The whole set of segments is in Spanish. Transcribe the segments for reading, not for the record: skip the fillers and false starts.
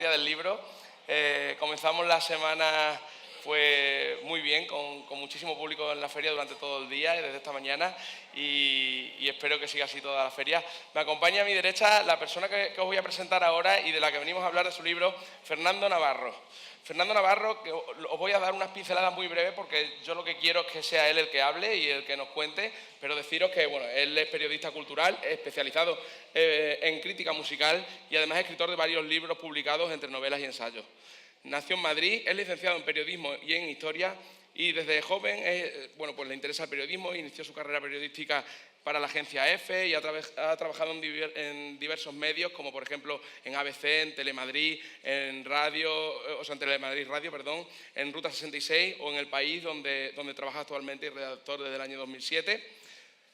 Del libro. Comenzamos la semana pues muy bien, con muchísimo público en la feria durante todo el día y desde esta mañana y espero que siga así toda la feria. Me acompaña a mi derecha la persona que os voy a presentar ahora y de la que venimos a hablar de su libro, Fernando Navarro. Fernando Navarro, que os voy a dar unas pinceladas muy breves porque yo lo que quiero es que sea él el que hable y el que nos cuente, pero deciros que bueno, él es periodista cultural, especializado en crítica musical y además es escritor de varios libros publicados entre novelas y ensayos. Nació en Madrid, es licenciado en periodismo y en historia y desde joven pues le interesa el periodismo, inició su carrera periodística para la agencia EFE y ha trabajado en diversos medios, como por ejemplo en ABC, en Telemadrid, en Telemadrid Radio, perdón, en Ruta 66 o en El País, donde trabaja actualmente y redactor desde el año 2007.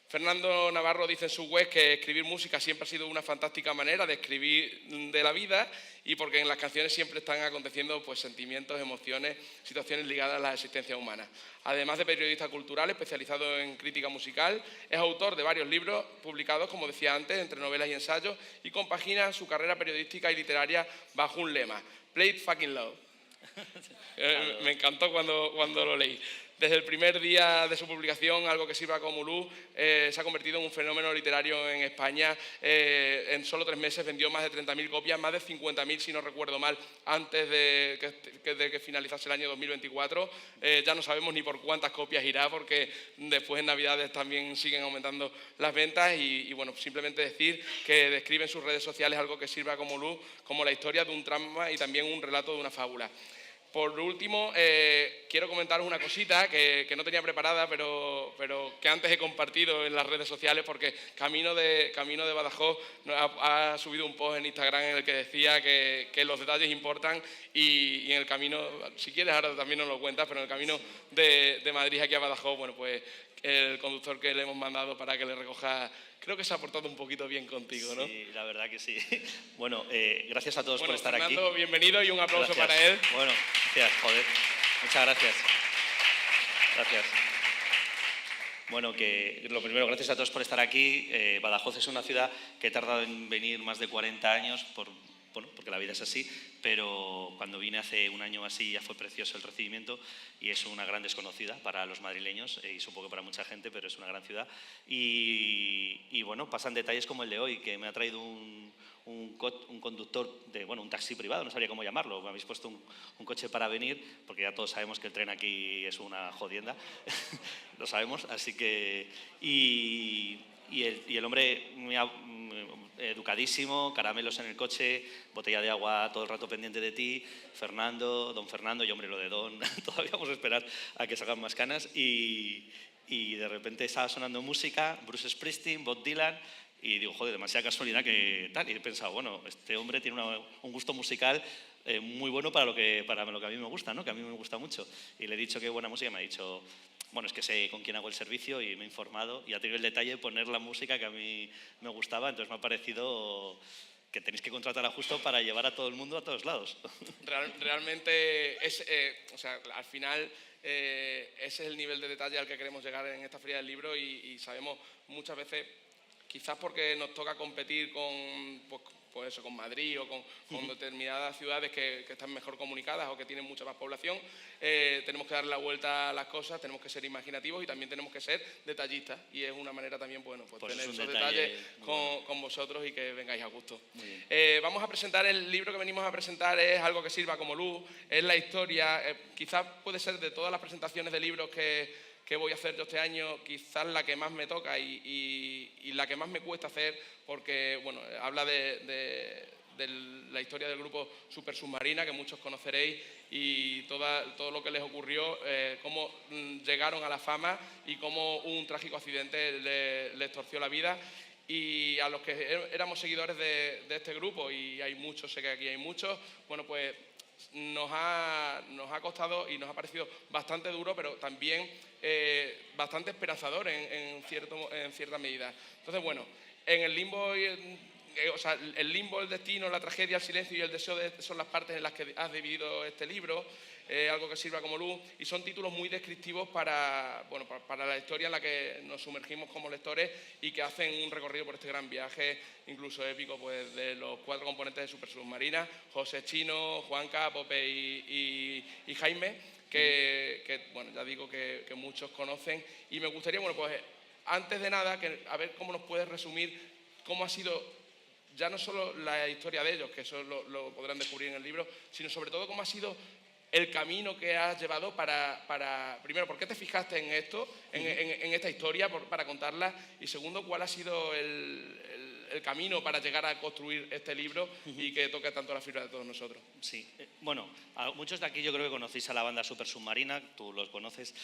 Fernando Navarro dice en su web que escribir música siempre ha sido una fantástica manera de escribir de la vida y porque en las canciones siempre están aconteciendo pues, sentimientos, emociones, situaciones ligadas a la existencia humana. Además de periodista cultural especializado en crítica musical, es autor de varios libros publicados, como decía antes, entre novelas y ensayos y compagina su carrera periodística y literaria bajo un lema, Play It Fucking Loud. Me encantó cuando lo leí. Desde el primer día de su publicación, Algo que sirva como luz, se ha convertido en un fenómeno literario en España. En solo 3 meses vendió más de 30.000 copias, más de 50.000, si no recuerdo mal, antes de que finalizase el año 2024. Ya no sabemos ni por cuántas copias irá, porque después en Navidades también siguen aumentando las ventas. Y bueno, simplemente decir que describe en sus redes sociales Algo que sirva como luz, como la historia de un trama y también un relato de una fábula. Por último, quiero comentaros una cosita que no tenía preparada, pero que antes he compartido en las redes sociales porque Camino de Badajoz ha subido un post en Instagram en el que decía que los detalles importan y en el camino, si quieres ahora también nos lo cuentas, pero en el camino de Madrid aquí a Badajoz, bueno, pues el conductor que le hemos mandado para que le recoja, creo que se ha portado un poquito bien contigo, ¿no? Sí, la verdad que sí. Bueno, gracias a todos por estar Fernando, aquí. Bienvenido y un aplauso Gracias. para él. Bueno, gracias, joder. Muchas gracias. Gracias. Bueno, que lo primero, gracias a todos por estar aquí. Badajoz es una ciudad que he tardado en venir más de 40 años porque la vida es así, pero cuando vine hace un año o así ya fue precioso el recibimiento y es una gran desconocida para los madrileños y supongo que para mucha gente, pero es una gran ciudad. Y bueno, pasan detalles como el de hoy, que me ha traído un conductor de, un taxi privado, no sabría cómo llamarlo, me habéis puesto un coche para venir, porque ya todos sabemos que el tren aquí es una jodienda, lo sabemos, así que... Y el hombre muy educadísimo, caramelos en el coche, botella de agua todo el rato pendiente de ti, don Fernando, y hombre, lo de don, todavía vamos a esperar a que salgan más canas, y de repente estaba sonando música, Bruce Springsteen, Bob Dylan, y digo, joder, demasiada casualidad que tal, y he pensado, bueno, este hombre tiene un gusto musical muy bueno para lo que a mí me gusta, ¿no? Que a mí me gusta mucho, y le he dicho que buena música, me ha dicho... Bueno, es que sé con quién hago el servicio y me he informado y ha tenido el detalle de poner la música que a mí me gustaba, entonces me ha parecido que tenéis que contratar a Justo para llevar a todo el mundo a todos lados. Realmente, al final ese es el nivel de detalle al que queremos llegar en esta Feria del Libro y sabemos muchas veces, quizás porque nos toca competir con Madrid o con determinadas ciudades que están mejor comunicadas o que tienen mucha más población, tenemos que darle la vuelta a las cosas, tenemos que ser imaginativos y también tenemos que ser detallistas y es una manera también, pues tener esos detalles con vosotros y que vengáis a gusto. Vamos a presentar el libro que venimos a presentar, es Algo que sirva como luz, es la historia, quizás puede ser de todas las presentaciones de libros que voy a hacer yo este año, quizás la que más me toca y la que más me cuesta hacer, porque habla de la historia del grupo Super Submarina, que muchos conoceréis, y todo lo que les ocurrió, cómo llegaron a la fama y cómo un trágico accidente les torció la vida. Y a los que éramos seguidores de este grupo, y hay muchos, sé que aquí hay muchos, pues nos ha costado y nos ha parecido bastante duro, pero también bastante esperanzador en cierta medida. Entonces, en el limbo o sea, el limbo, el destino, la tragedia, el silencio y el deseo son las partes en las que has dividido este libro, algo que sirva como luz, y son títulos muy descriptivos para la historia en la que nos sumergimos como lectores y que hacen un recorrido por este gran viaje, incluso épico, pues de los 4 componentes de Super Submarina: José, Chino, Juanca, Pope y Jaime, que bueno, ya digo que muchos conocen. Y me gustaría, bueno, pues antes de nada, a ver cómo nos puedes resumir cómo ha sido ya no solo la historia de ellos, que eso lo podrán descubrir en el libro, sino sobre todo cómo ha sido el camino que has llevado para primero, ¿por qué te fijaste en esto, en esta historia, para contarla? Y segundo, ¿cuál ha sido el camino para llegar a construir este libro y que toque tanto la fibra de todos nosotros? Sí, bueno, a muchos de aquí yo creo que conocéis a la banda Super Submarina, tú los conoces,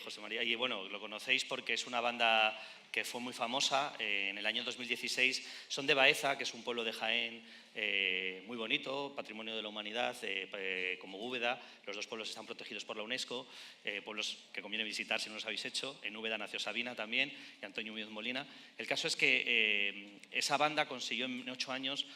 José María, y bueno, lo conocéis porque es una banda que fue muy famosa en el año 2016. Son de Baeza, que es un pueblo de Jaén muy bonito, patrimonio de la humanidad, como Úbeda. Los 2 pueblos están protegidos por la UNESCO, pueblos que conviene visitar si no los habéis hecho. En Úbeda nació Sabina también y Antonio Muñoz Molina. El caso es que esa banda consiguió en 8 años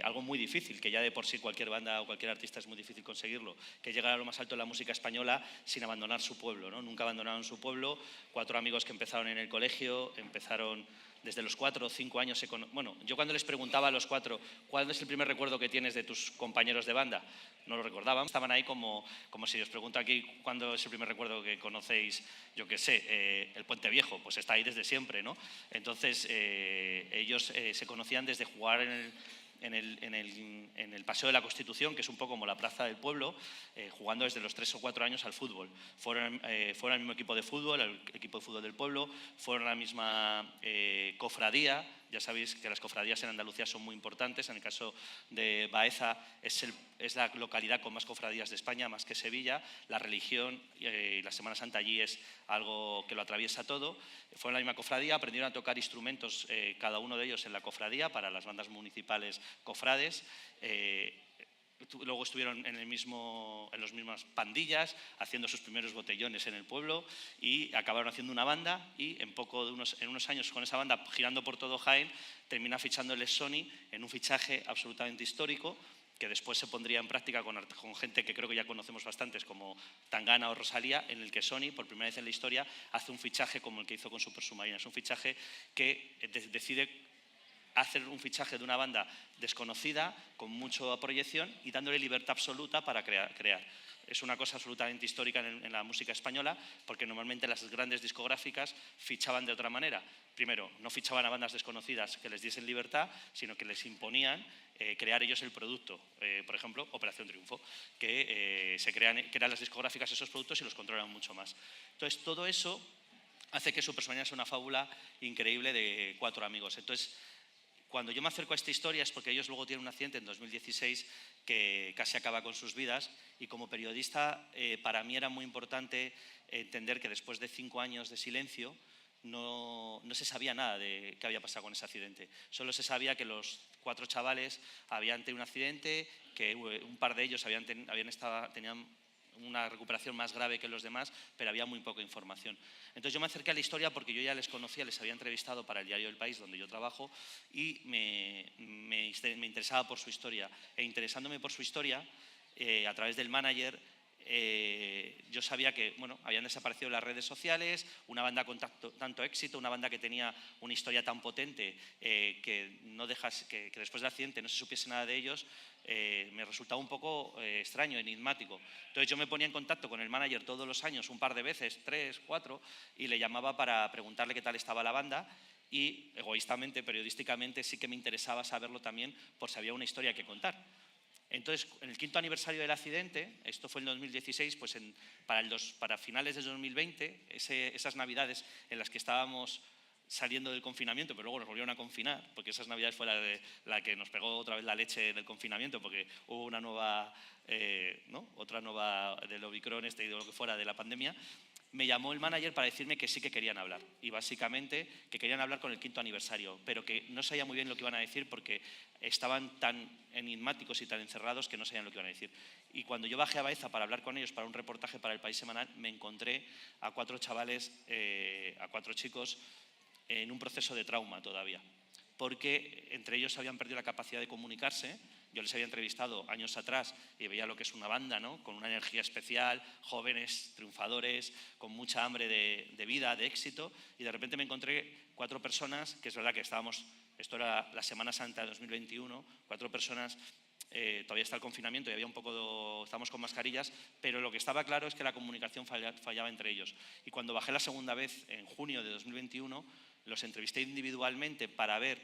algo muy difícil, que ya de por sí cualquier banda o cualquier artista es muy difícil conseguirlo, que es llegar a lo más alto de la música española sin abandonar su pueblo, ¿no? Nunca abandonaron su pueblo. 4 amigos que empezaron en el colegio, empezaron desde los 4 o 5 años. Bueno, yo cuando les preguntaba a los 4, ¿cuál es el primer recuerdo que tienes de tus compañeros de banda? No lo recordaban, estaban ahí como si os pregunto aquí cuándo es el primer recuerdo que conocéis, yo qué sé, el Puente Viejo, pues está ahí desde siempre, ¿no? Entonces ellos se conocían desde jugar en el Paseo de la Constitución, que es un poco como la plaza del pueblo, jugando desde los 3 o 4 años al fútbol. Fueron al mismo equipo de fútbol, el equipo de fútbol del pueblo, fueron a la misma cofradía. Ya sabéis que las cofradías en Andalucía son muy importantes. En el caso de Baeza es la localidad con más cofradías de España, más que Sevilla. La religión y la Semana Santa allí es algo que lo atraviesa todo. Fueron a la misma cofradía, aprendieron a tocar instrumentos, cada uno de ellos en la cofradía, para las bandas municipales cofrades. Luego estuvieron en las mismas pandillas, haciendo sus primeros botellones en el pueblo, y acabaron haciendo una banda, y en unos años con esa banda girando por todo Jaén, termina fichándoles Sony en un fichaje absolutamente histórico, que después se pondría en práctica con gente que creo que ya conocemos bastantes, como Tangana o Rosalía, en el que Sony, por primera vez en la historia, hace un fichaje como el que hizo con Super Submarina. Es un fichaje que decide hacer un fichaje de una banda desconocida, con mucha proyección y dándole libertad absoluta para crear. Es una cosa absolutamente histórica en la música española, porque normalmente las grandes discográficas fichaban de otra manera. Primero, no fichaban a bandas desconocidas que les diesen libertad, sino que les imponían crear ellos el producto. Por ejemplo, Operación Triunfo, que crean las discográficas esos productos y los controlan mucho más. Entonces, todo eso hace que Super Submarina sea una fábula increíble de 4 amigos. Entonces, cuando yo me acerco a esta historia es porque ellos luego tienen un accidente en 2016 que casi acaba con sus vidas, y como periodista para mí era muy importante entender que después de 5 años de silencio no se sabía nada de qué había pasado con ese accidente. Solo se sabía que los 4 chavales habían tenido un accidente, que un par de ellos tenían una recuperación más grave que los demás, pero había muy poca información. Entonces yo me acerqué a la historia porque yo ya les conocía, les había entrevistado para el diario El País, donde yo trabajo, y me interesaba por su historia. E interesándome por su historia, a través del manager, yo sabía que habían desaparecido las redes sociales, una banda con tanto éxito, una banda que tenía una historia tan potente, que después del accidente no se supiese nada de ellos. Me resultaba un poco extraño, enigmático. Entonces yo me ponía en contacto con el manager todos los años, un par de veces, 3, 4, y le llamaba para preguntarle qué tal estaba la banda, y egoístamente, periodísticamente, sí que me interesaba saberlo también por si había una historia que contar. Entonces, en el 5º aniversario del accidente, esto fue en 2016, pues para finales de 2020, esas navidades en las que estábamos saliendo del confinamiento, pero luego nos volvieron a confinar, porque esas navidades fue la que nos pegó otra vez la leche del confinamiento, porque hubo una nueva, otra nueva del Omicron y de lo que fuera de la pandemia. Me llamó el manager para decirme que sí que querían hablar, y básicamente que querían hablar con el 5º aniversario, pero que no sabía muy bien lo que iban a decir porque estaban tan enigmáticos y tan encerrados que no sabían lo que iban a decir. Y cuando yo bajé a Baeza para hablar con ellos para un reportaje para El País Semanal, me encontré a 4 chavales, a 4 chicos en un proceso de trauma todavía. porque entre ellos habían perdido la capacidad de comunicarse. Yo les había entrevistado años atrás y veía lo que es una banda, ¿no? Con una energía especial, jóvenes, triunfadores, con mucha hambre de vida, de éxito, y de repente me encontré 4 personas, que es verdad que estábamos, esto era la Semana Santa de 2021, 4 personas. Todavía está el confinamiento y había un poco, estábamos con mascarillas, pero lo que estaba claro es que la comunicación fallaba entre ellos. Y cuando bajé la segunda vez, en junio de 2021, los entrevisté individualmente para ver,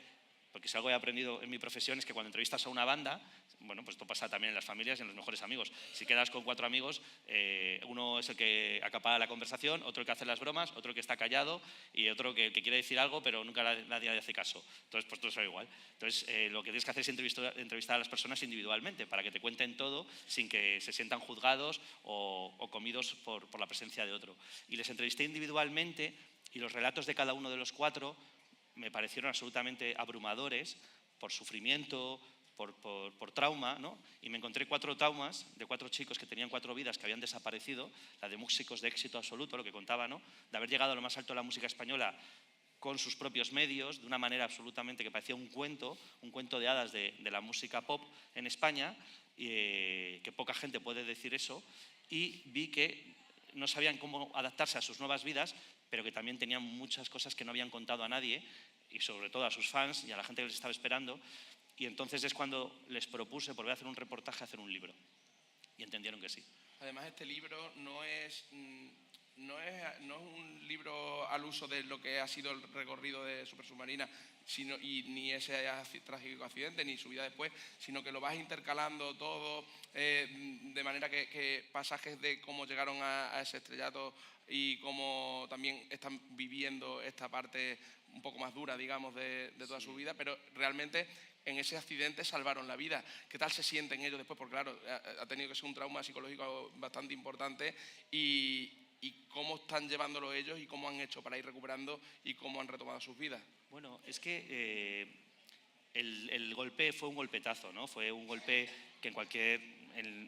porque si algo he aprendido en mi profesión es que cuando entrevistas a una banda, bueno, pues esto pasa también en las familias y en los mejores amigos. Si quedas con 4 amigos, uno es el que acapara la conversación, otro el que hace las bromas, otro el que está callado y otro que quiere decir algo, pero nunca nadie le hace caso. Entonces, pues todo es igual. Entonces, lo que tienes que hacer es entrevistar a las personas individualmente para que te cuenten todo sin que se sientan juzgados o comidos por la presencia de otro. Y les entrevisté individualmente y los relatos de cada uno de los 4 me parecieron absolutamente abrumadores por sufrimiento, por trauma, ¿no? Y me encontré 4 traumas de 4 chicos que tenían 4 vidas que habían desaparecido, la de músicos de éxito absoluto, lo que contaba, ¿no? De haber llegado a lo más alto de la música española con sus propios medios, de una manera absolutamente que parecía un cuento de hadas de la música pop en España, que poca gente puede decir eso, y vi que no sabían cómo adaptarse a sus nuevas vidas, pero que también tenían muchas cosas que no habían contado a nadie, y sobre todo a sus fans y a la gente que les estaba esperando. Y entonces es cuando les propuse, por vez de hacer un reportaje, hacer un libro. Y entendieron que sí. Además, este libro no es un libro al uso de lo que ha sido el recorrido de Super Submarina, ni ese trágico accidente, ni su vida después, sino que lo vas intercalando todo, de manera que pasajes de cómo llegaron a ese estrellato y cómo también están viviendo esta parte un poco más dura, digamos, de toda su vida, pero realmente en ese accidente salvaron la vida. ¿Qué tal se sienten ellos después? Porque claro, ha tenido que ser un trauma psicológico bastante importante y cómo están llevándolo ellos y cómo han hecho para ir recuperando y cómo han retomado sus vidas. Bueno, es que el golpe fue un golpetazo, ¿no? Fue un golpe que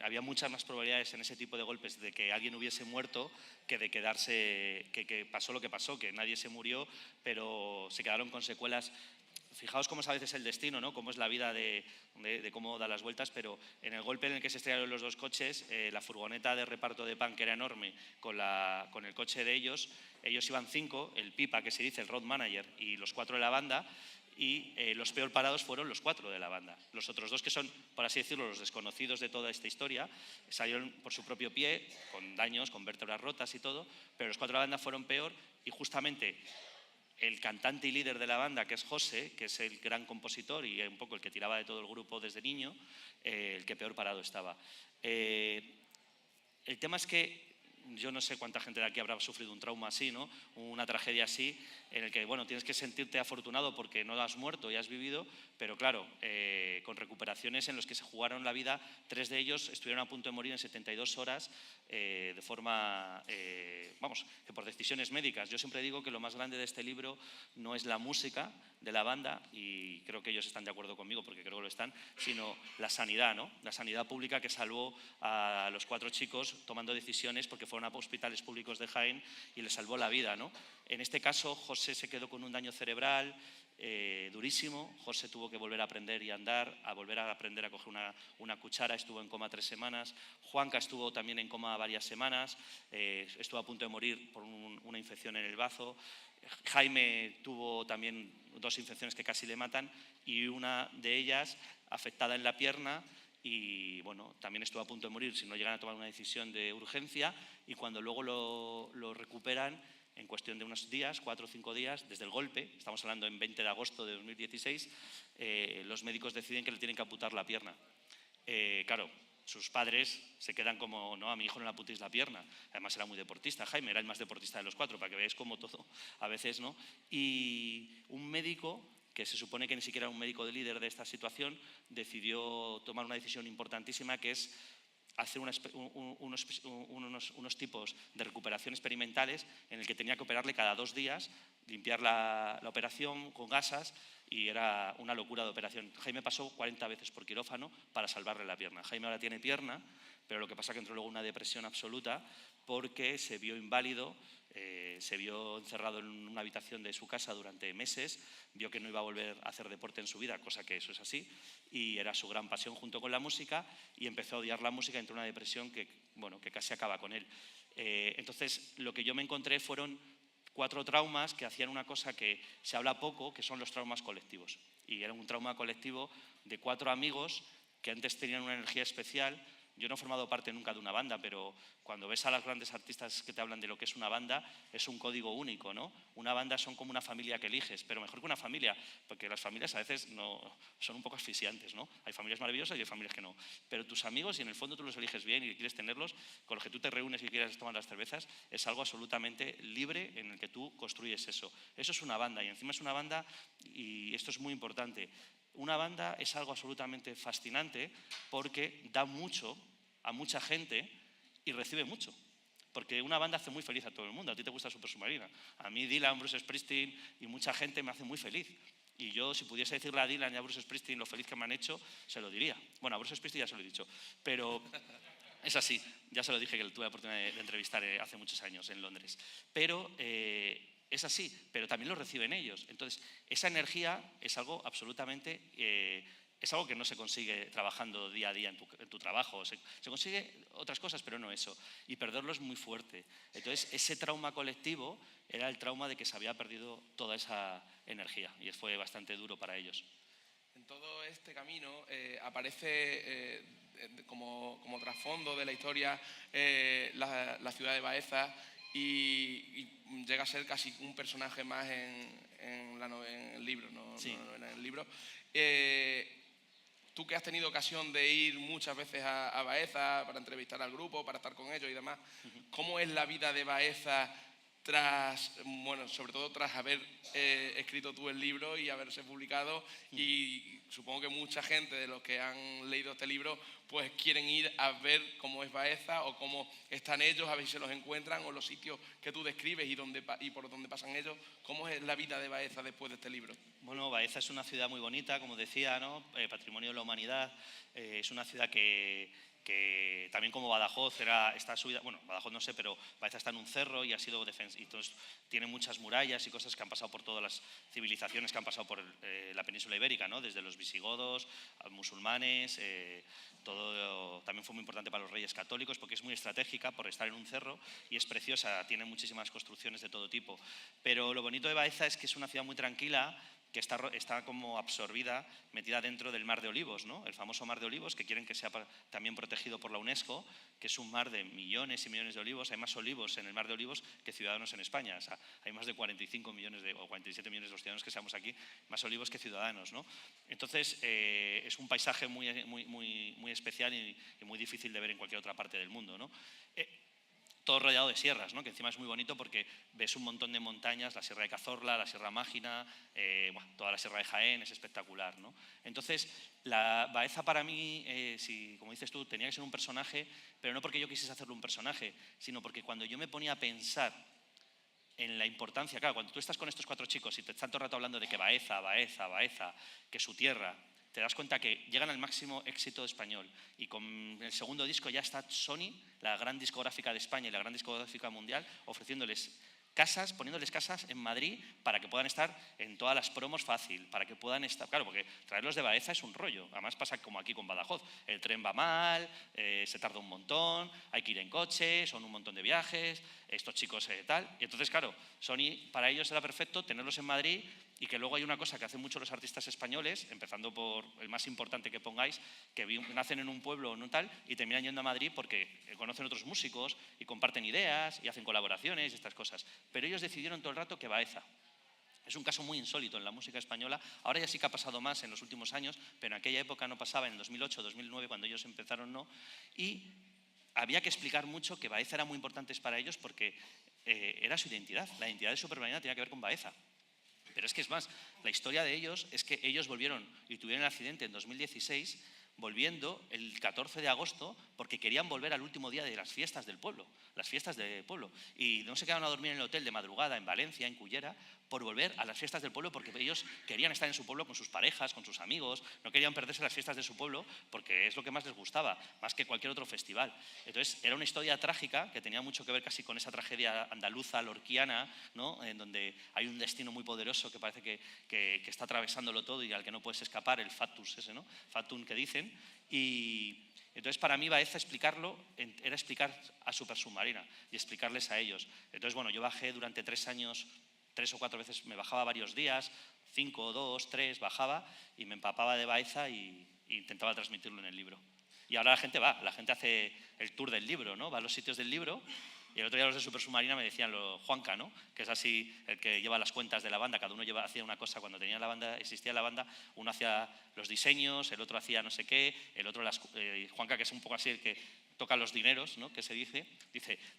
había muchas más probabilidades en ese tipo de golpes de que alguien hubiese muerto que de quedarse, que pasó lo que pasó, que nadie se murió, pero se quedaron con secuelas. Fijaos cómo es a veces el destino, ¿no? Cómo es la vida de cómo da las vueltas, pero en el golpe en el que se estrellaron los 2 coches, la furgoneta de reparto de pan, que era enorme, con el coche de ellos iban 5, el pipa, que se dice, el road manager, y los 4 de la banda, y los peor parados fueron los 4 de la banda. Los otros 2, que son, por así decirlo, los desconocidos de toda esta historia, salieron por su propio pie, con daños, con vértebras rotas y todo, pero los 4 de la banda fueron peor, y justamente el cantante y líder de la banda, que es José, que es el gran compositor y un poco el que tiraba de todo el grupo desde niño, el que peor parado estaba. El tema es que yo no sé cuánta gente de aquí habrá sufrido un trauma así, ¿no? Una tragedia así, en el que, bueno, tienes que sentirte afortunado porque no has muerto y has vivido, pero claro, con recuperaciones en las que se jugaron la vida. 3 de ellos estuvieron a punto de morir en 72 horas de forma, que por decisiones médicas. Yo siempre digo que lo más grande de este libro no es la música de la banda, y creo que ellos están de acuerdo conmigo porque creo que lo están, sino la sanidad, ¿no? La sanidad pública que salvó a los 4 chicos tomando decisiones porque fueron a hospitales públicos de Jaén y les salvó la vida, ¿no? En este caso, José se quedó con un daño cerebral durísimo. José tuvo que volver a aprender y andar, a volver a aprender a coger una cuchara, estuvo en coma 3 semanas. Juanca estuvo también en coma varias semanas, estuvo a punto de morir por una infección en el bazo. Jaime tuvo también 2 infecciones que casi le matan y una de ellas afectada en la pierna. Y bueno, también estuvo a punto de morir si no llegan a tomar una decisión de urgencia, y cuando luego lo recuperan, en cuestión de unos días, 4 o 5 días, desde el golpe, estamos hablando en 20 de agosto de 2016, los médicos deciden que le tienen que amputar la pierna. Claro, sus padres se quedan como, no, a mi hijo no le amputéis la pierna. Además era muy deportista, Jaime era el más deportista de los 4, para que veáis cómo todo, a veces, ¿no? Y un médico, que se supone que ni siquiera era un médico de líder de esta situación, decidió tomar una decisión importantísima, que es hacer unos tipos de recuperación experimentales en el que tenía que operarle cada 2 días, limpiar la operación con gasas, y era una locura de operación. Jaime pasó 40 veces por quirófano para salvarle la pierna. Jaime ahora tiene pierna, pero lo que pasa es que entró luego en una depresión absoluta porque se vio inválido se vio encerrado en una habitación de su casa durante meses, vio que no iba a volver a hacer deporte en su vida, cosa que eso es así, y era su gran pasión junto con la música, y empezó a odiar la música, entró en una depresión que casi acaba con él. Entonces, lo que yo me encontré fueron 4 traumas que hacían una cosa que se habla poco, que son los traumas colectivos. Y era un trauma colectivo de 4 amigos que antes tenían una energía especial. Yo no he formado parte nunca de una banda, pero cuando ves a los grandes artistas que te hablan de lo que es una banda, es un código único, ¿no? Una banda son como una familia que eliges, pero mejor que una familia, porque las familias a veces son un poco asfixiantes, ¿no? Hay familias maravillosas y hay familias que no. Pero tus amigos, y en el fondo tú los eliges bien y quieres tenerlos, con los que tú te reúnes y quieres tomar las cervezas, es algo absolutamente libre en el que tú construyes eso. Eso es una banda, y encima es una banda, y esto es muy importante, una banda es algo absolutamente fascinante porque da mucho a mucha gente y recibe mucho. Porque una banda hace muy feliz a todo el mundo. A ti te gusta Super Submarina. A mí Dylan, Bruce Springsteen y mucha gente me hace muy feliz. Y yo, si pudiese decirle a Dylan y a Bruce Springsteen lo feliz que me han hecho, se lo diría. Bueno, a Bruce Springsteen ya se lo he dicho. Pero es así. Ya se lo dije, que tuve la oportunidad de entrevistar hace muchos años en Londres. Pero es así, pero también lo reciben ellos. Entonces, esa energía es algo absolutamente... es algo que no se consigue trabajando día a día en tu trabajo. Se consigue otras cosas, pero no eso. Y perderlo es muy fuerte. Entonces, ese trauma colectivo era el trauma de que se había perdido toda esa energía. Y fue bastante duro para ellos. En todo este camino aparece como trasfondo de la historia la ciudad de Baeza y llega a ser casi un personaje más en el libro, ¿no? Sí. No en el libro. Tú que has tenido ocasión de ir muchas veces a Baeza para entrevistar al grupo, para estar con ellos y demás, ¿cómo es la vida de Baeza sobre todo tras haber escrito tú el libro y haberse publicado? Y supongo que mucha gente de los que han leído este libro pues quieren ir a ver cómo es Baeza o cómo están ellos, a ver si se los encuentran, o los sitios que tú describes y por donde pasan ellos. ¿Cómo es la vida de Baeza después de este libro? Bueno, Baeza es una ciudad muy bonita, como decía, ¿no? Patrimonio de la humanidad. Es una ciudad que también, como Badajoz, está subida, bueno, Badajoz no sé, pero Baeza está en un cerro y ha sido defensa, y entonces tiene muchas murallas y cosas que han pasado por todas las civilizaciones que han pasado por la península ibérica, ¿no? Desde los visigodos, musulmanes, todo también fue muy importante para los reyes católicos porque es muy estratégica por estar en un cerro y es preciosa, tiene muchísimas construcciones de todo tipo. Pero lo bonito de Baeza es que es una ciudad muy tranquila, que está como absorbida, metida dentro del Mar de Olivos, ¿no? El famoso Mar de Olivos, que quieren que sea también protegido por la UNESCO, que es un mar de millones y millones de olivos. Hay más olivos en el Mar de Olivos que ciudadanos en España. O sea, hay más de 45 millones o 47 millones de los ciudadanos que seamos aquí, más olivos que ciudadanos, ¿no? Entonces, es un paisaje muy especial y muy difícil de ver en cualquier otra parte del mundo, ¿no? Todo rodeado de sierras, ¿no? Que encima es muy bonito porque ves un montón de montañas, la Sierra de Cazorla, la Sierra Mágina, toda la Sierra de Jaén, es espectacular, ¿no? Entonces, la Baeza para mí, como dices tú, tenía que ser un personaje, pero no porque yo quisiese hacerlo un personaje, sino porque cuando yo me ponía a pensar en la importancia, claro, cuando tú estás con estos 4 chicos y te están todo el rato hablando de que Baeza, que su tierra, te das cuenta que llegan al máximo éxito español y con el segundo disco ya está Sony, la gran discográfica de España y la gran discográfica mundial, ofreciéndoles casas, poniéndoles casas en Madrid para que puedan estar en todas las promos fácil, para que puedan estar, claro, porque traerlos de Baeza es un rollo, además pasa como aquí con Badajoz, el tren va mal, se tarda un montón, hay que ir en coche, son un montón de viajes, estos chicos tal, y entonces claro, Sony para ellos era perfecto tenerlos en Madrid. Y que luego hay una cosa que hacen mucho los artistas españoles, empezando por el más importante que pongáis, que nacen en un pueblo o no tal y terminan yendo a Madrid porque conocen otros músicos y comparten ideas y hacen colaboraciones y estas cosas. Pero ellos decidieron todo el rato que Baeza. Es un caso muy insólito en la música española. Ahora ya sí que ha pasado más en los últimos años, pero en aquella época no pasaba, en el 2008, 2009, cuando ellos empezaron, no. Y había que explicar mucho que Baeza era muy importante para ellos porque era su identidad. La identidad de Super Submarina tenía que ver con Baeza. Pero es que es más, la historia de ellos es que ellos volvieron y tuvieron el accidente en 2016 volviendo el 14 de agosto porque querían volver al último día de las fiestas del pueblo, las fiestas del pueblo. Y no se quedaron a dormir en el hotel de madrugada en Valencia, en Cullera, por volver a las fiestas del pueblo porque ellos querían estar en su pueblo con sus parejas, con sus amigos, no querían perderse las fiestas de su pueblo porque es lo que más les gustaba, más que cualquier otro festival. Entonces era una historia trágica que tenía mucho que ver casi con esa tragedia andaluza, lorquiana, ¿no? En donde hay un destino muy poderoso que parece que está atravesándolo todo y al que no puedes escapar, el factus ese, ¿no? Fatum que dicen. Y entonces para mí Baeza explicarlo era explicar a Supersubmarina y explicarles a ellos. Entonces bueno, yo bajé durante 3 años, 3 o 4 veces, me bajaba varios días, 5, 2, 3, bajaba y me empapaba de Baeza y intentaba transmitirlo en el libro. Y ahora la gente hace el tour del libro, ¿no? Va a los sitios del libro. Y el otro día los de Supersubmarina me decían, Juanca, ¿no? Que es así el que lleva las cuentas de la banda, cada uno hacía una cosa cuando tenía la banda, existía la banda, uno hacía los diseños, el otro hacía no sé qué, el otro Juanca, que es un poco así el que toca los dineros, ¿no? Que se dice,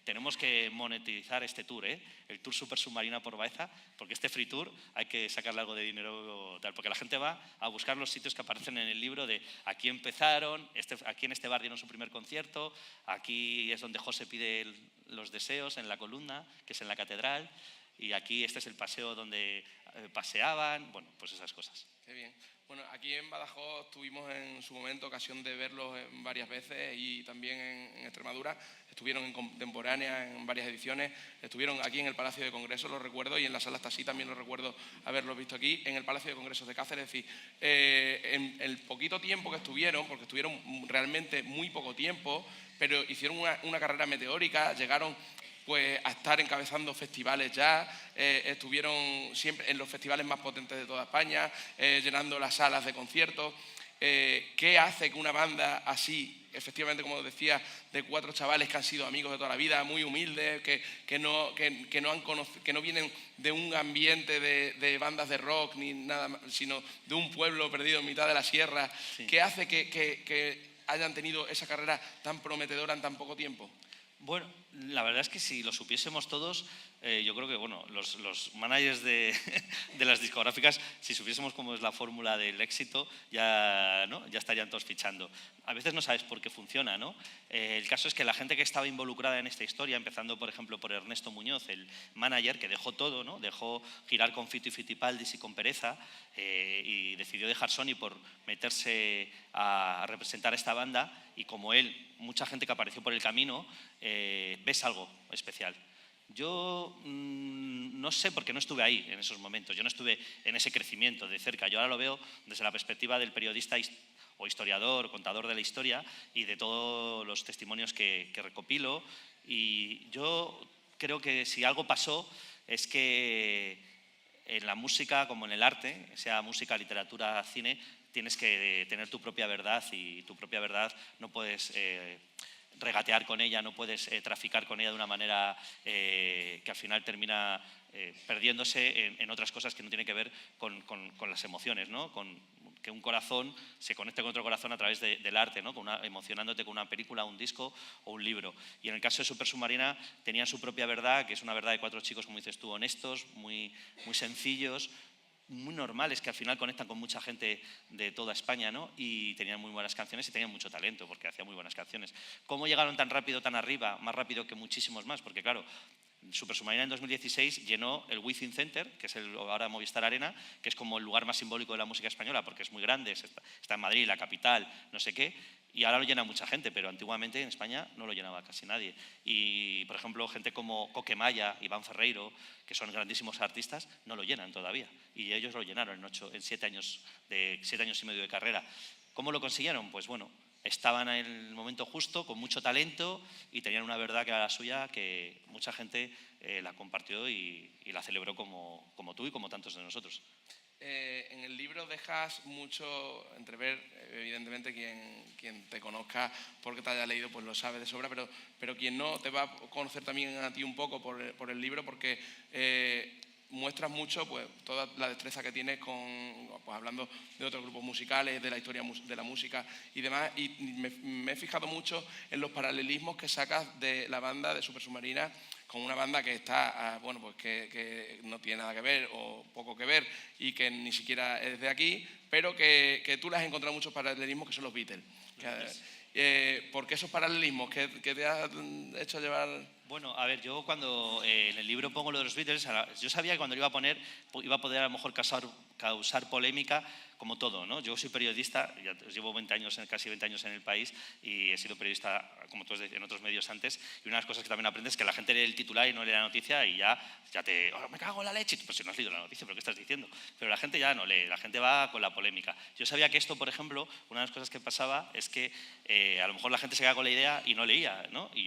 tenemos que monetizar este tour, el tour Supersubmarina por Baeza, porque este free tour hay que sacarle algo de dinero, tal, porque la gente va a buscar los sitios que aparecen en el libro de aquí empezaron, aquí en este bar dieron su primer concierto, aquí es donde José pide los deseos en la columna, que es en la catedral, y aquí este es el paseo donde paseaban, bueno, pues esas cosas. Qué bien. Bueno, aquí en Badajoz tuvimos en su momento ocasión de verlos varias veces y también en Extremadura. Estuvieron en Contemporánea en varias ediciones, estuvieron aquí en el Palacio de Congresos, lo recuerdo, y en la Sala Tasí también lo recuerdo haberlos visto aquí, en el Palacio de Congresos de Cáceres. Es decir, en el poquito tiempo que estuvieron, porque estuvieron realmente muy poco tiempo, pero hicieron una carrera meteórica, llegaron pues a estar encabezando festivales ya, estuvieron siempre en los festivales más potentes de toda España, llenando las salas de conciertos. ¿Qué hace que una banda así, efectivamente, como decía, de 4 chavales que han sido amigos de toda la vida, muy humildes, que no vienen de un ambiente de bandas de rock ni nada más, sino de un pueblo perdido en mitad de la sierra? Sí. ¿Qué hace que hayan tenido esa carrera tan prometedora en tan poco tiempo? Bueno, la verdad es que si lo supiésemos todos, yo creo que bueno, los managers de las discográficas, si supiésemos cómo es la fórmula del éxito, ya, ¿no? Ya estarían todos fichando. A veces no sabes por qué funciona, ¿no? El caso es que la gente que estaba involucrada en esta historia, empezando por ejemplo por Ernesto Muñoz, el manager, que dejó todo, ¿no? Dejó girar con Fito y Fitipaldis y con Pereza, y decidió dejar Sony por meterse a representar a esta banda, y como él, mucha gente que apareció por el camino, ves algo especial. Yo no sé porque no estuve ahí en esos momentos, yo no estuve en ese crecimiento de cerca, yo ahora lo veo desde la perspectiva del periodista o historiador, o contador de la historia y de todos los testimonios que recopilo, y yo creo que si algo pasó es que en la música como en el arte, sea música, literatura, cine, tienes que tener tu propia verdad, y tu propia verdad no puedes regatear con ella, no puedes traficar con ella de una manera que al final termina perdiéndose en otras cosas que no tienen que ver con las emociones, ¿no? Con que un corazón se conecte con otro corazón a través del arte, ¿no? Emocionándote con una película, un disco o un libro. Y en el caso de Supersubmarina tenían su propia verdad, que es una verdad de 4 chicos, como dices tú, honestos, muy sencillos, muy normales, que al final conectan con mucha gente de toda España, ¿no? Y tenían muy buenas canciones y tenían mucho talento, porque hacían muy buenas canciones. ¿Cómo llegaron tan rápido, tan arriba? Más rápido que muchísimos más, porque claro, Supersubmarina en 2016 llenó el Wizzing Center, que es ahora Movistar Arena, que es como el lugar más simbólico de la música española, porque es muy grande, está en Madrid, la capital, no sé qué, y ahora lo llena mucha gente, pero antiguamente en España no lo llenaba casi nadie. Y, por ejemplo, gente como Coquemaya, Iván Ferreiro, que son grandísimos artistas, no lo llenan todavía, y ellos lo llenaron en 7 años y medio de carrera. ¿Cómo lo consiguieron? Pues bueno, estaban en el momento justo, con mucho talento, y tenían una verdad que era la suya, que mucha gente la compartió y la celebró como tú y como tantos de nosotros. En el libro dejas mucho entrever, evidentemente quien te conozca porque te haya leído pues lo sabe de sobra, pero quien no te va a conocer también a ti un poco por el libro, porque muestras mucho pues, toda la destreza que tienes pues, hablando de otros grupos musicales, de la historia de la música y demás. Y me he fijado mucho en los paralelismos que sacas de la banda de Super Submarina con una banda que está, bueno, pues que no tiene nada que ver o poco que ver y que ni siquiera es de aquí, pero que tú le has encontrado muchos paralelismos, que son los Beatles. ¿Por qué esos paralelismos? ¿Qué te ha hecho llevar? Bueno, a ver, yo cuando en el libro pongo lo de los Beatles, yo sabía que cuando lo iba a poner iba a poder a lo mejor causar polémica, como todo, ¿no? Yo soy periodista, ya llevo casi 20 años en el país y he sido periodista, como tú en otros medios antes, y una de las cosas que también aprendes es que la gente lee el titular y no lee la noticia y ya te... Oh, me cago en la leche, pues si no has leído la noticia, ¿pero qué estás diciendo? Pero la gente ya no lee, la gente va con la polémica. Yo sabía que esto, por ejemplo, una de las cosas que pasaba es que a lo mejor la gente se queda con la idea y no leía, ¿no? Y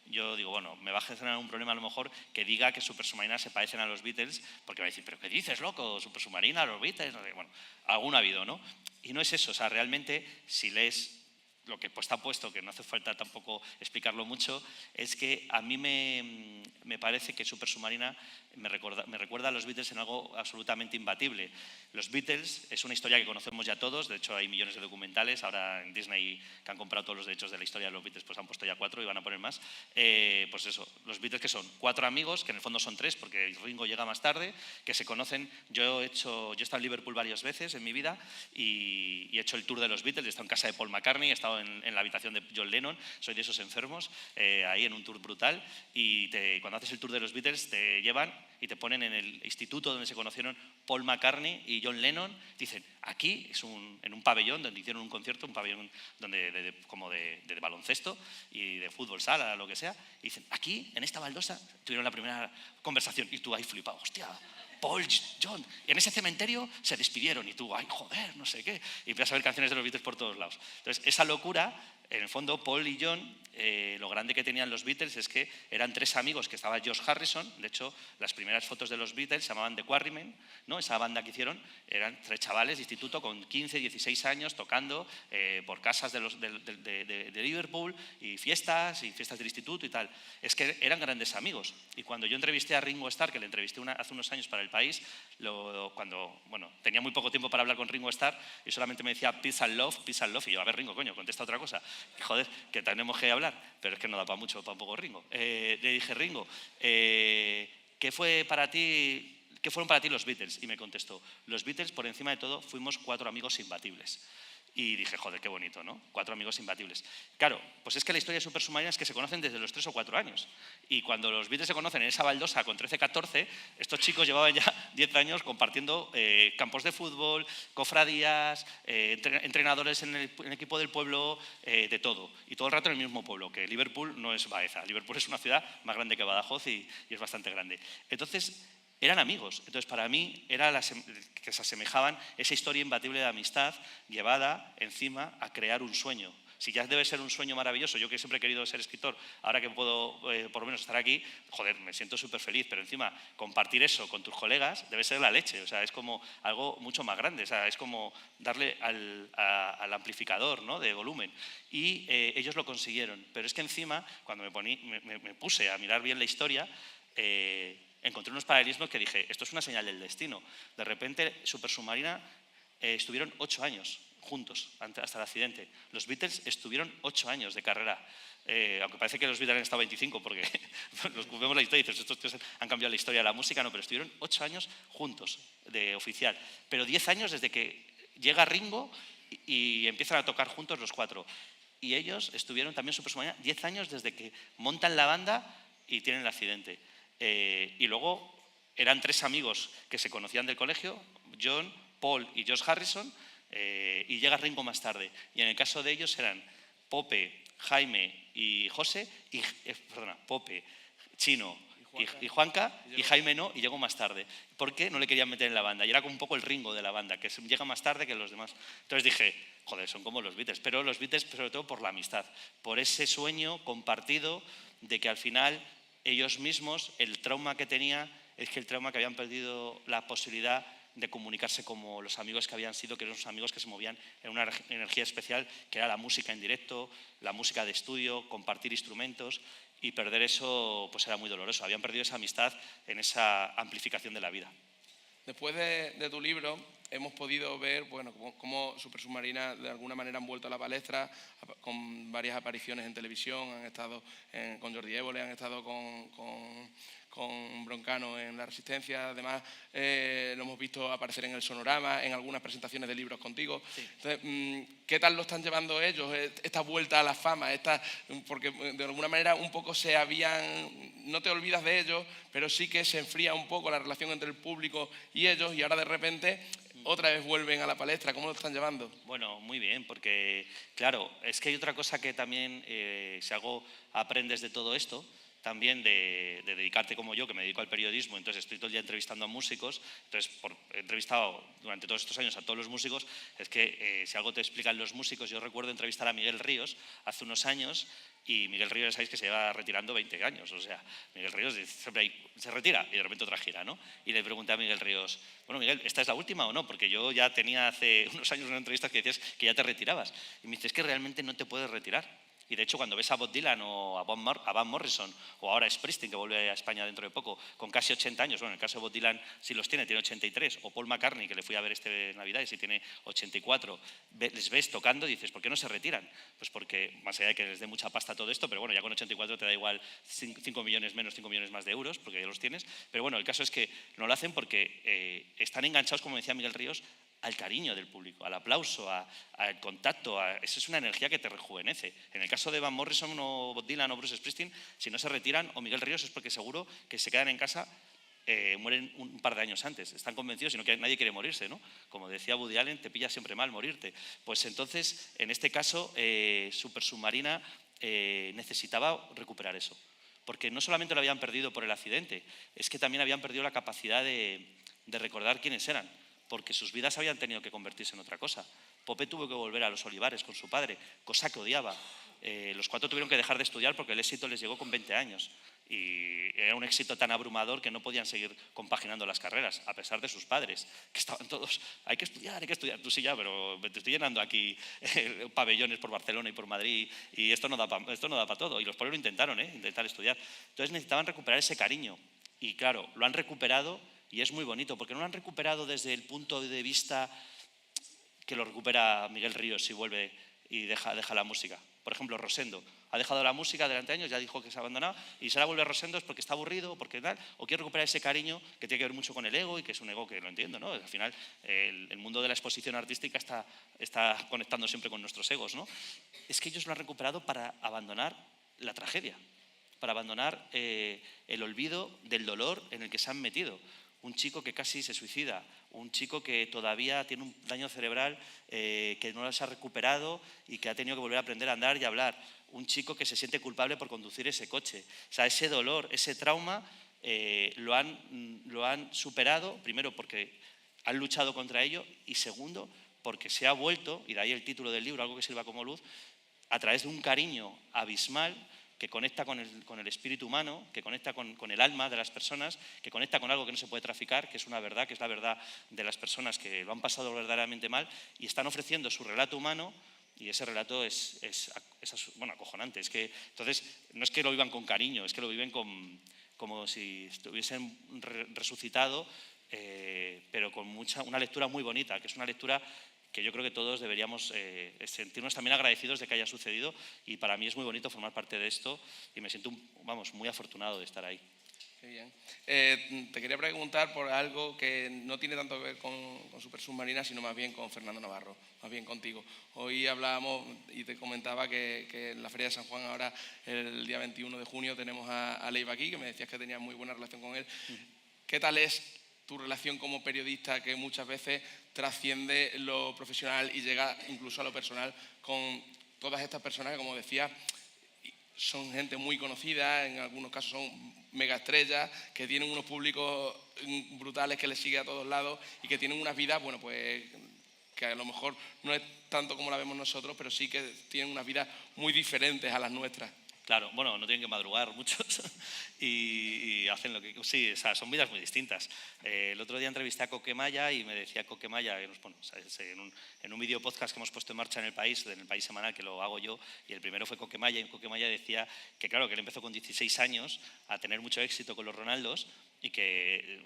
yo digo, bueno, me va a generar un problema a lo mejor que diga que Super Submarina se parecen a los Beatles, porque va a decir, ¿pero qué dices, loco? Super Submarina, los Beatles, bueno, alguno ha habido, ¿no? Y no es eso, o sea, realmente si lees lo que está puesto, que no hace falta tampoco explicarlo mucho, es que a mí me parece que Super Submarina me recuerda a los Beatles en algo absolutamente imbatible. Los Beatles es una historia que conocemos ya todos, de hecho hay millones de documentales, ahora en Disney que han comprado todos los derechos de la historia de los Beatles, pues han puesto ya 4 y van a poner más. Pues eso, los Beatles que son 4 amigos, que en el fondo son 3 porque Ringo llega más tarde, que se conocen. Yo he estado en Liverpool varias veces en mi vida y he hecho el tour de los Beatles, he estado en casa de Paul McCartney, he estado en la habitación de John Lennon, soy de esos enfermos, ahí en un tour brutal, y cuando haces el tour de los Beatles te llevan y te ponen en el instituto donde se conocieron Paul McCartney y John Lennon, dicen, aquí es en un pabellón donde hicieron un concierto, un pabellón como de baloncesto y de fútbol sala, lo que sea, y dicen, aquí, en esta baldosa, tuvieron la primera conversación, y tú ahí flipado, hostia, Paul, John, y en ese cementerio se despidieron, y tú, ay, joder, no sé qué, y empiezas a ver canciones de los Beatles por todos lados. Entonces, esa locura, en el fondo, Paul y John, lo grande que tenían los Beatles es que eran 3 amigos, que estaba George Harrison, de hecho, las primeras fotos de los Beatles se llamaban The Quarrymen, ¿no? Esa banda que hicieron, eran 3 chavales de instituto con 15, 16 años tocando por casas de Liverpool y fiestas del instituto y tal. Es que eran grandes amigos. Y cuando yo entrevisté a Ringo Starr, que le entrevisté hace unos años para El País, cuando tenía muy poco tiempo para hablar con Ringo Starr y solamente me decía peace and love, y yo, a ver, Ringo, coño, contesta otra cosa. Joder, que tenemos que hablar, pero es que no da para mucho, para un poco Ringo. Le dije, Ringo, ¿qué fueron para ti los Beatles? Y me contestó, los Beatles, por encima de todo, fuimos 4 amigos imbatibles. Y dije, joder, qué bonito, ¿no? 4 amigos imbatibles. Claro, pues es que la historia de Super Submarina es que se conocen desde los 3 o 4 años. Y cuando los Beatles se conocen en esa baldosa con 13, 14, estos chicos llevaban ya 10 años compartiendo campos de fútbol, cofradías, entrenadores en el equipo del pueblo, de todo. Y todo el rato en el mismo pueblo, que Liverpool no es Baeza. Liverpool es una ciudad más grande que Badajoz y es bastante grande. Entonces, eran amigos. Entonces, para mí, era que se asemejaban esa historia imbatible de amistad llevada encima a crear un sueño. Si ya debe ser un sueño maravilloso, yo que siempre he querido ser escritor, ahora que puedo por lo menos estar aquí, joder, me siento súper feliz, pero encima compartir eso con tus colegas debe ser la leche, o sea, es como algo mucho más grande, o sea, es como darle al amplificador, ¿no?, de volumen. Y ellos lo consiguieron, pero es que encima, cuando me puse a mirar bien la historia, encontré unos paralelismos que dije, esto es una señal del destino. De repente, Super Submarina estuvieron 8 años juntos hasta el accidente. Los Beatles estuvieron 8 años de carrera. Aunque parece que los Beatles han estado 25, porque vemos la historia y dices, estos tíos han cambiado la historia de la música, no, pero estuvieron 8 años juntos, de oficial. Pero 10 años desde que llega Ringo y empiezan a tocar juntos los 4. Y ellos estuvieron también, Super Submarina, 10 años desde que montan la banda y tienen el accidente. Y luego eran 3 amigos que se conocían del colegio, John, Paul y George Harrison, y llega Ringo más tarde. Y en el caso de ellos eran Pope, Jaime y José, Pope, Chino y Juanca, y Jaime no, y llegó más tarde, porque no le querían meter en la banda. Y era como un poco el Ringo de la banda, que llega más tarde que los demás. Entonces dije, joder, son como los Beatles, pero los Beatles sobre todo por la amistad, por ese sueño compartido de que al final ellos mismos, el trauma que tenía es que habían perdido la posibilidad de comunicarse como los amigos que habían sido, que eran unos amigos que se movían en una energía especial, que era la música en directo, la música de estudio, compartir instrumentos, y perder eso pues era muy doloroso. Habían perdido esa amistad en esa amplificación de la vida. Después de tu libro hemos podido ver cómo Supersubmarina de alguna manera han vuelto a la palestra con varias apariciones en televisión, han estado con Jordi Évole, han estado con Broncano en La Resistencia, además lo hemos visto aparecer en el Sonorama, en algunas presentaciones de libros contigo. Sí. Entonces, ¿qué tal lo están llevando ellos, esta vuelta a la fama? Porque de alguna manera un poco no te olvidas de ellos, pero sí que se enfría un poco la relación entre el público y ellos, y ahora de repente otra vez vuelven a la palestra. ¿Cómo lo están llevando? Bueno, muy bien, porque claro, es que hay otra cosa que también si algo aprendes de todo esto, también de dedicarte como yo, que me dedico al periodismo, entonces estoy todo el día entrevistando a músicos, entonces he entrevistado durante todos estos años a todos los músicos, es que si algo te explican los músicos, yo recuerdo entrevistar a Miguel Ríos hace unos años, y Miguel Ríos, sabéis que se lleva retirando 20 años, o sea, Miguel Ríos siempre se retira y de repente otra gira, ¿no? Y le pregunté a Miguel Ríos, bueno, Miguel, ¿esta es la última o no? Porque yo ya tenía hace unos años una entrevista que decías que ya te retirabas. Y me dices, es que realmente no te puedes retirar. Y de hecho, cuando ves a Bob Dylan o a Van Morrison, o ahora a Springsteen, que vuelve a España dentro de poco, con casi 80 años, bueno, en el caso de Bob Dylan sí los tiene 83, o Paul McCartney, que le fui a ver este Navidad y sí tiene 84, les ves tocando y dices, ¿por qué no se retiran? Pues porque, más allá de que les dé mucha pasta todo esto, pero bueno, ya con 84 te da igual 5 millones menos, 5 millones más de euros, porque ya los tienes, pero bueno, el caso es que no lo hacen porque están enganchados, como decía Miguel Ríos, al cariño del público, al aplauso, al contacto. Eso es una energía que te rejuvenece. En el caso de Van Morrison o Bob Dylan o Bruce Springsteen, si no se retiran, o Miguel Ríos, es porque seguro que se quedan en casa, mueren un par de años antes. Están convencidos, sino que nadie quiere morirse, ¿no? Como decía Woody Allen, te pilla siempre mal morirte. Pues entonces, en este caso, Supersubmarina necesitaba recuperar eso. Porque no solamente lo habían perdido por el accidente, es que también habían perdido la capacidad de recordar quiénes eran, porque sus vidas habían tenido que convertirse en otra cosa. Popé tuvo que volver a Los Olivares con su padre, cosa que odiaba. Los cuatro tuvieron que dejar de estudiar porque el éxito les llegó con 20 años. Y era un éxito tan abrumador que no podían seguir compaginando las carreras, a pesar de sus padres, que estaban todos, hay que estudiar. Tú sí ya, pero te estoy llenando aquí pabellones por Barcelona y por Madrid, y esto no da para todo. Y los pobres lo intentaron, intentar estudiar. Entonces necesitaban recuperar ese cariño. Y claro, lo han recuperado. Y es muy bonito, porque no lo han recuperado desde el punto de vista que lo recupera Miguel Ríos si vuelve y deja la música. Por ejemplo, Rosendo ha dejado la música durante años, ya dijo que se ha abandonado, y se la vuelve a Rosendo es porque está aburrido, porque tal, o quiere recuperar ese cariño que tiene que ver mucho con el ego, y que es un ego que lo entiendo, ¿no? Al final, el mundo de la exposición artística está conectando siempre con nuestros egos, ¿no? Es que ellos lo han recuperado para abandonar la tragedia, para abandonar el olvido del dolor en el que se han metido. Un chico que casi se suicida, un chico que todavía tiene un daño cerebral que no se ha recuperado y que ha tenido que volver a aprender a andar y a hablar, un chico que se siente culpable por conducir ese coche. O sea, ese dolor, ese trauma lo han superado, primero porque han luchado contra ello, y segundo porque se ha vuelto, y de ahí el título del libro, Algo que sirva como luz, a través de un cariño abismal que conecta con el espíritu humano, que conecta con el alma de las personas, que conecta con algo que no se puede traficar, que es una verdad, que es la verdad de las personas que lo han pasado verdaderamente mal y están ofreciendo su relato humano, y ese relato es acojonante. Entonces, no es que lo vivan con cariño, es que lo viven como si estuviesen resucitado, pero con una lectura muy bonita, que es una lectura que yo creo que todos deberíamos sentirnos también agradecidos de que haya sucedido, y para mí es muy bonito formar parte de esto y me siento muy afortunado de estar ahí. Qué bien. Te quería preguntar por algo que no tiene tanto que ver con Supersubmarina, sino más bien con Fernando Navarro, más bien contigo. Hoy hablábamos y te comentaba que en la Feria de San Juan, ahora el día 21 de junio, tenemos a Leiva aquí, que me decías que tenías muy buena relación con él. ¿Qué tal es tu relación como periodista, que muchas veces trasciende lo profesional y llega incluso a lo personal, con todas estas personas que, como decía, son gente muy conocida, en algunos casos son megaestrellas, que tienen unos públicos brutales que les sigue a todos lados y que tienen unas vidas, que a lo mejor no es tanto como la vemos nosotros, pero sí que tienen unas vidas muy diferentes a las nuestras? Claro, bueno, no tienen que madrugar muchos y hacen lo que... Sí, o sea, son vidas muy distintas. El otro día entrevisté a Coquemaya y me decía Coquemaya, bueno, en un vídeo podcast que hemos puesto en marcha en El País Semanal, que lo hago yo, y el primero fue Coquemaya, y Coquemaya decía que, claro, que él empezó con 16 años a tener mucho éxito con los Ronaldos y que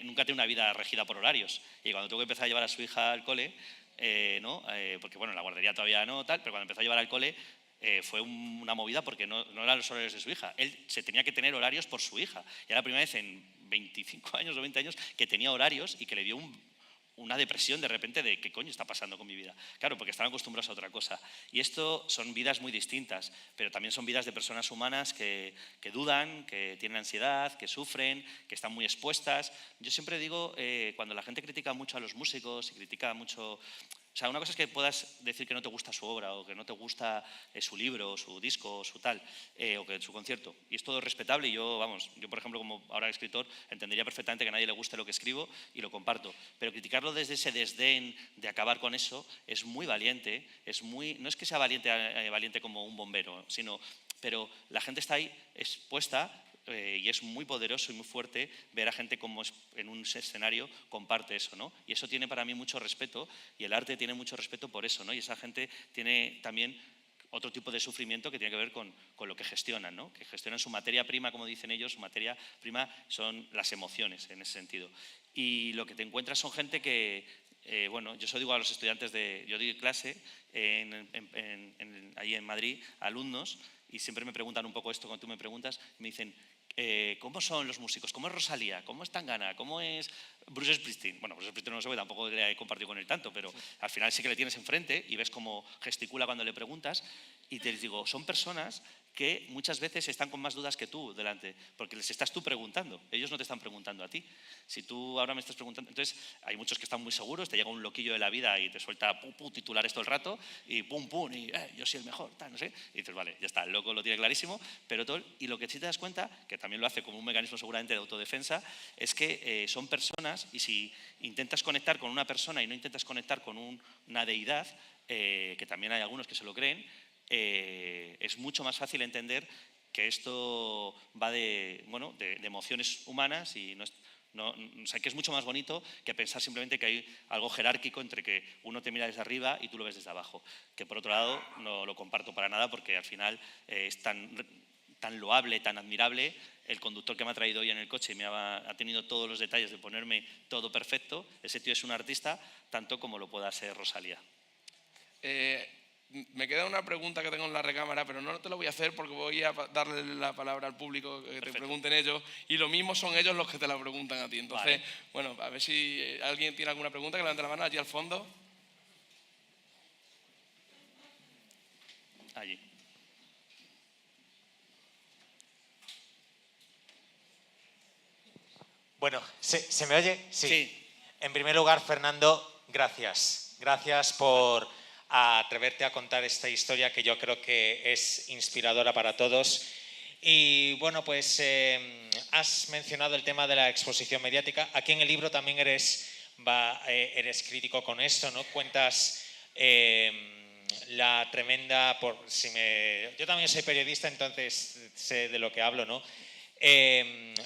nunca tiene una vida regida por horarios. Y cuando tuvo que empezar a llevar a su hija al cole, porque, bueno, en la guardería todavía no, tal, pero cuando empezó a llevar al cole, fue una movida porque no eran los horarios de su hija. Él se tenía que tener horarios por su hija. Y era la primera vez en 25 años o 20 años que tenía horarios y que le dio una depresión de repente de ¿qué coño está pasando con mi vida? Claro, porque estaban acostumbrados a otra cosa. Y esto son vidas muy distintas, pero también son vidas de personas humanas que dudan, que tienen ansiedad, que sufren, que están muy expuestas. Yo siempre digo, cuando la gente critica mucho a los músicos y critica mucho... O sea, una cosa es que puedas decir que no te gusta su obra o que no te gusta su libro, o su disco, o su tal, o que su concierto. Y es todo respetable y yo, por ejemplo, como ahora escritor, entendería perfectamente que a nadie le guste lo que escribo y lo comparto. Pero criticarlo desde ese desdén de acabar con eso es muy valiente, no es que sea valiente como un bombero, pero la gente está ahí expuesta. Y es muy poderoso y muy fuerte ver a gente como en un escenario comparte eso, ¿no? Y eso tiene para mí mucho respeto y el arte tiene mucho respeto por eso, ¿no? Y esa gente tiene también otro tipo de sufrimiento que tiene que ver con lo que gestionan, ¿no? Que gestionan su materia prima, como dicen ellos, su materia prima son las emociones en ese sentido. Y lo que te encuentras son gente que, bueno, yo eso digo a los estudiantes yo doy clase ahí en Madrid, a alumnos, y siempre me preguntan un poco esto cuando tú me preguntas, me dicen, ¿cómo son los músicos? ¿Cómo es Rosalía? ¿Cómo es Tangana? ¿Cómo es Bruce Springsteen? Bueno, Bruce Springsteen no lo sé, tampoco le he compartido con él tanto, pero sí. Al final sí que le tienes enfrente y ves cómo gesticula cuando le preguntas y te digo, son personas que muchas veces están con más dudas que tú delante, porque les estás tú preguntando, ellos no te están preguntando a ti. Si tú ahora me estás preguntando, entonces hay muchos que están muy seguros, te llega un loquillo de la vida y te suelta titulares todo el rato y pum, y yo soy el mejor, tal, no sé, y dices, vale, ya está, el loco lo tiene clarísimo, pero y lo que sí te das cuenta, que también lo hace como un mecanismo seguramente de autodefensa, es que son personas y si intentas conectar con una persona y no intentas conectar con una deidad, que también hay algunos que se lo creen, es mucho más fácil entender que esto va de emociones humanas y o sea, que es mucho más bonito que pensar simplemente que hay algo jerárquico entre que uno te mira desde arriba y tú lo ves desde abajo, que por otro lado no lo comparto para nada porque al final es tan loable, tan admirable. El conductor que me ha traído hoy en el coche ha tenido todos los detalles de ponerme todo perfecto. Ese tío es un artista tanto como lo pueda ser Rosalía. Me queda una pregunta que tengo en la recámara, pero no te la voy a hacer porque voy a darle la palabra al público, que Perfecto. Te pregunten ellos, y lo mismo son ellos los que te la preguntan a ti. Entonces, vale. Bueno, a ver si alguien tiene alguna pregunta, que levante la mano allí al fondo. Allí. Bueno, ¿se me oye? Sí. En primer lugar, Fernando, gracias. Gracias por atreverte a contar esta historia que yo creo que es inspiradora para todos. Y bueno, pues has mencionado el tema de la exposición mediática. Aquí en el libro también eres crítico con esto, ¿no? Cuentas la tremenda... Yo también soy periodista, entonces sé de lo que hablo, ¿no?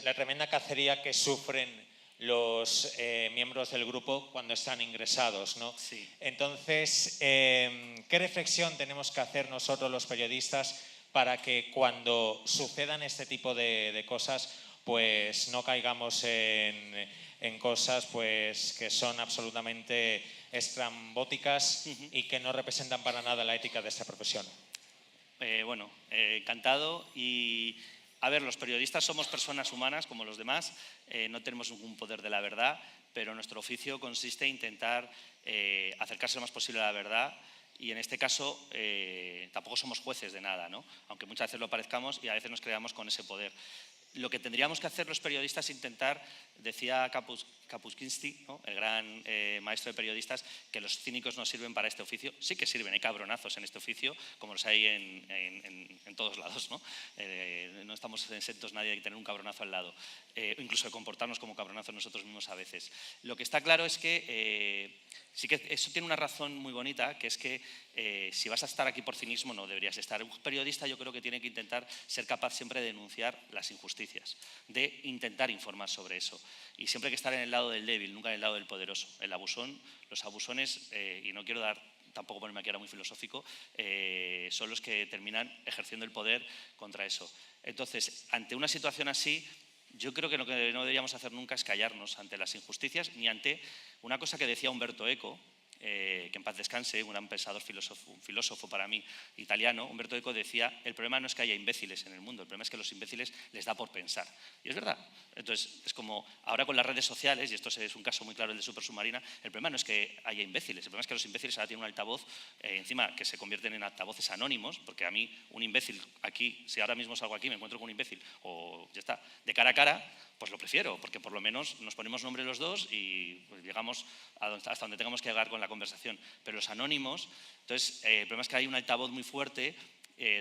La tremenda cacería que sufren los miembros del grupo cuando están ingresados, ¿no? Sí. Entonces, ¿qué reflexión tenemos que hacer nosotros los periodistas para que cuando sucedan este tipo de cosas, pues no caigamos en cosas pues que son absolutamente estrambóticas y que no representan para nada la ética de esta profesión? Encantado. Y a ver, los periodistas somos personas humanas como los demás, no tenemos ningún poder de la verdad, pero nuestro oficio consiste en intentar acercarse lo más posible a la verdad y en este caso tampoco somos jueces de nada, ¿no? Aunque muchas veces lo parezcamos y a veces nos creamos con ese poder. lo que tendríamos que hacer los periodistas es intentar, decía Kapuscinski, ¿no?, el gran maestro de periodistas, que los cínicos no sirven para este oficio. Sí que sirven, hay cabronazos en este oficio, como los hay en todos lados, ¿no? No estamos exentos nadie de tener un cabronazo al lado, incluso de comportarnos como cabronazos nosotros mismos a veces. Lo que está claro es que sí que eso tiene una razón muy bonita, que es que si vas a estar aquí por cinismo no deberías estar. Un periodista yo creo que tiene que intentar ser capaz siempre de denunciar las injusticias, de intentar informar sobre eso. Y siempre hay que estar en el lado del débil, nunca en el lado del poderoso. El abusón, los abusones, y no quiero tampoco ponerme aquí ahora muy filosófico, son los que terminan ejerciendo el poder contra eso. Entonces, ante una situación así, yo creo que lo que no deberíamos hacer nunca es callarnos ante las injusticias, ni ante una cosa que decía Umberto Eco, que en paz descanse, un gran pensador, un filósofo para mí italiano. Umberto Eco decía: el problema no es que haya imbéciles en el mundo, el problema es que a los imbéciles les da por pensar. Y es verdad. Entonces, es como ahora con las redes sociales, y esto es un caso muy claro el de Supersubmarina, el problema no es que haya imbéciles, el problema es que los imbéciles ahora tienen un altavoz, encima que se convierten en altavoces anónimos, porque a mí un imbécil aquí, si ahora mismo salgo aquí me encuentro con un imbécil, o ya está, de cara a cara, pues lo prefiero, porque por lo menos nos ponemos nombre los dos y pues llegamos hasta donde tengamos que llegar con la conversación. Pero los anónimos, entonces el problema es que hay un altavoz muy fuerte,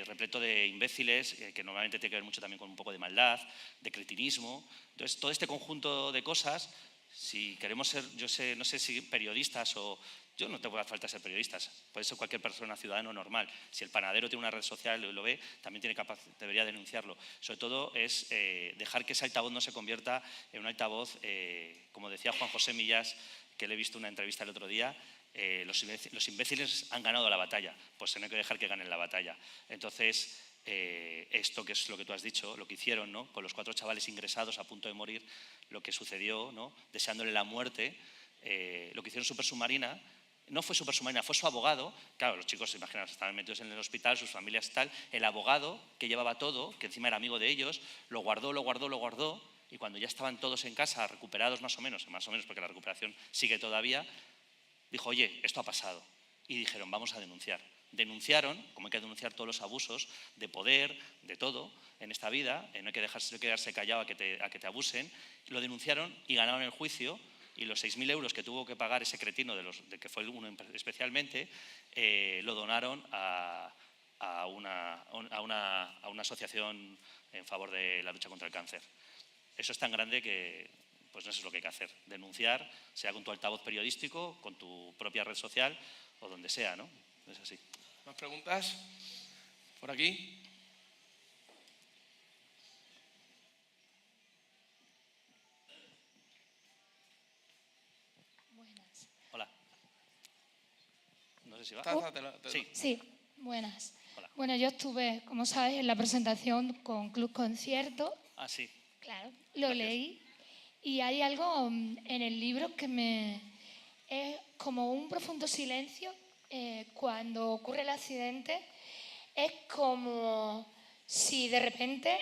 repleto de imbéciles, que normalmente tiene que ver mucho también con un poco de maldad, de cretinismo. Entonces todo este conjunto de cosas, si queremos ser, no sé si periodistas o... Yo no tengo falta ser periodistas, puede ser cualquier persona, ciudadano normal. Si el panadero tiene una red social y lo ve, también debería denunciarlo. Sobre todo es dejar que ese altavoz no se convierta en un altavoz, como decía Juan José Millás, que le he visto una entrevista el otro día, los imbéciles han ganado la batalla, pues no hay que dejar que ganen la batalla. Entonces, esto que es lo que tú has dicho, lo que hicieron, ¿no?, con los 4 chavales ingresados a punto de morir, lo que sucedió, ¿no?, deseándole la muerte, lo que hicieron Supersubmarina. No fue Supersubmarina, fue su abogado. Claro, los chicos, imaginaos, estaban metidos en el hospital, sus familias tal. El abogado, que llevaba todo, que encima era amigo de ellos, lo guardó, y cuando ya estaban todos en casa, recuperados más o menos porque la recuperación sigue todavía, dijo: oye, esto ha pasado. Y dijeron: vamos a denunciar. Denunciaron, como hay que denunciar todos los abusos de poder, de todo en esta vida, no hay que quedarse callado a que te abusen. Lo denunciaron y ganaron el juicio. Y los 6.000 euros que tuvo que pagar ese cretino, de que fue uno especialmente, lo donaron a una asociación en favor de la lucha contra el cáncer. Eso es tan grande que pues eso es lo que hay que hacer, denunciar, sea con tu altavoz periodístico, con tu propia red social o donde sea, ¿no? Es así. ¿Más preguntas? ¿Por aquí? Hola. No sé si va. Sí. Sí, buenas. Hola. Bueno, yo estuve, como sabes, en la presentación con Club Concierto. Ah, sí. Claro, lo Gracias. leí y hay algo en el libro que es como un profundo silencio cuando ocurre el accidente. Es como si de repente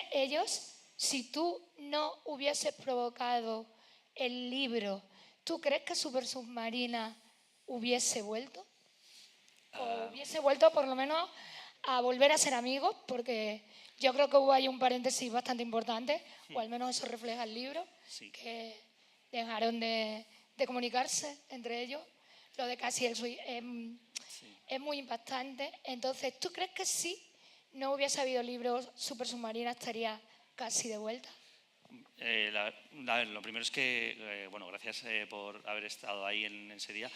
si tú no hubieses provocado el libro, ¿tú crees que Supersubmarina hubiese vuelto? O hubiese vuelto por lo menos a volver a ser amigos, porque yo creo que hubo ahí un paréntesis bastante importante, o al menos eso refleja el libro, Sí. que dejaron de comunicarse entre ellos. Lo de Cassiel es muy impactante. Entonces, ¿tú crees que si no hubiese habido libros, Supersubmarina estaría casi de vuelta? Lo primero es que, bueno, gracias por haber estado ahí en ese día.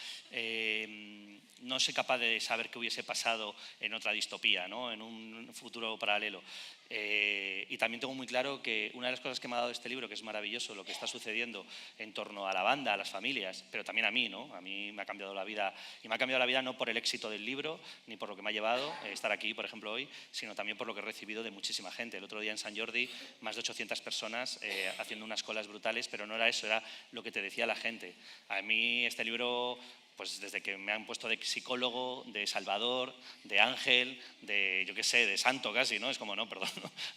No soy capaz de saber qué hubiese pasado en otra distopía, ¿no?, en un futuro paralelo. Y también tengo muy claro que una de las cosas que me ha dado este libro, que es maravilloso, lo que está sucediendo en torno a la banda, a las familias, pero también a mí, ¿no? A mí me ha cambiado la vida, y me ha cambiado la vida no por el éxito del libro, ni por lo que me ha llevado estar aquí, por ejemplo, hoy, sino también por lo que he recibido de muchísima gente. El otro día en Sant Jordi, más de 800 personas haciendo unas colas brutales, pero no era eso, era lo que te decía la gente. A mí este libro, pues desde que me han puesto de psicólogo, de salvador, de ángel, de, yo qué sé, de santo casi, ¿no? Es como, no, perdón,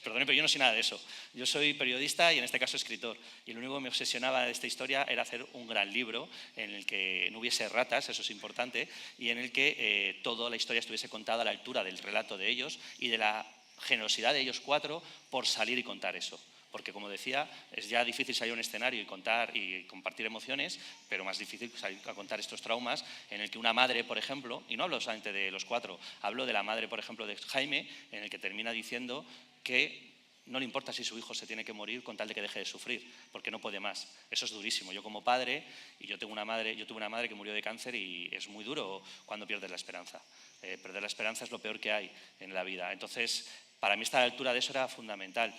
perdone, pero yo no soy nada de eso. Yo soy periodista y en este caso escritor. Y lo único que me obsesionaba de esta historia era hacer un gran libro en el que no hubiese ratas, eso es importante, y en el que toda la historia estuviese contada a la altura del relato de ellos y de la generosidad de ellos 4 por salir y contar eso. Porque, como decía, es ya difícil salir a un escenario y contar y compartir emociones, pero más difícil salir a contar estos traumas en el que una madre, por ejemplo, y no hablo solamente de los 4, hablo de la madre, por ejemplo, de Jaime, en el que termina diciendo que no le importa si su hijo se tiene que morir con tal de que deje de sufrir, porque no puede más. Eso es durísimo. Yo como padre, y yo tuve una madre que murió de cáncer y es muy duro cuando pierdes la esperanza. Perder la esperanza es lo peor que hay en la vida. Entonces, para mí estar a la altura de eso era fundamental.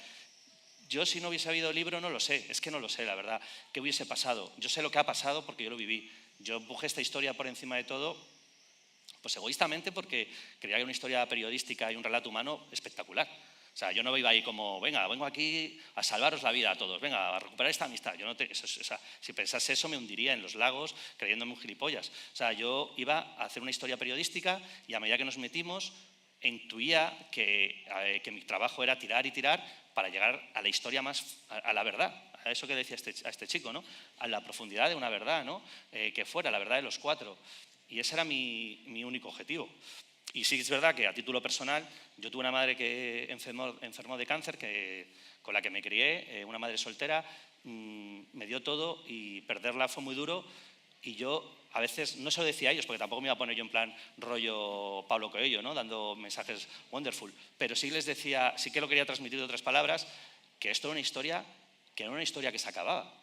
Yo, si no hubiese habido el libro, no lo sé, es que no lo sé, la verdad. ¿Qué hubiese pasado? Yo sé lo que ha pasado porque yo lo viví. Yo empujé esta historia por encima de todo, pues egoístamente, porque creía que era una historia periodística y un relato humano espectacular. O sea, yo no iba ahí como, venga, vengo aquí a salvaros la vida a todos, venga, a recuperar esta amistad. Yo no si pensase eso, me hundiría en los lagos creyéndome un gilipollas. O sea, yo iba a hacer una historia periodística y a medida que nos metimos, intuía que mi trabajo era tirar y tirar para llegar a la historia más, a la verdad, a eso que decía a este chico, ¿no? A la profundidad de una verdad, ¿no? Que fuera la verdad de los 4. Y ese era mi único objetivo. Y sí es verdad que a título personal, yo tuve una madre que enfermó de cáncer, con la que me crié, una madre soltera, me dio todo y perderla fue muy duro. Y yo a veces no se lo decía a ellos, porque tampoco me iba a poner yo en plan rollo Pablo Coelho, ¿no? Dando mensajes wonderful, pero sí les decía, sí que lo quería transmitir de otras palabras, que esto era una historia que no era una historia que se acababa.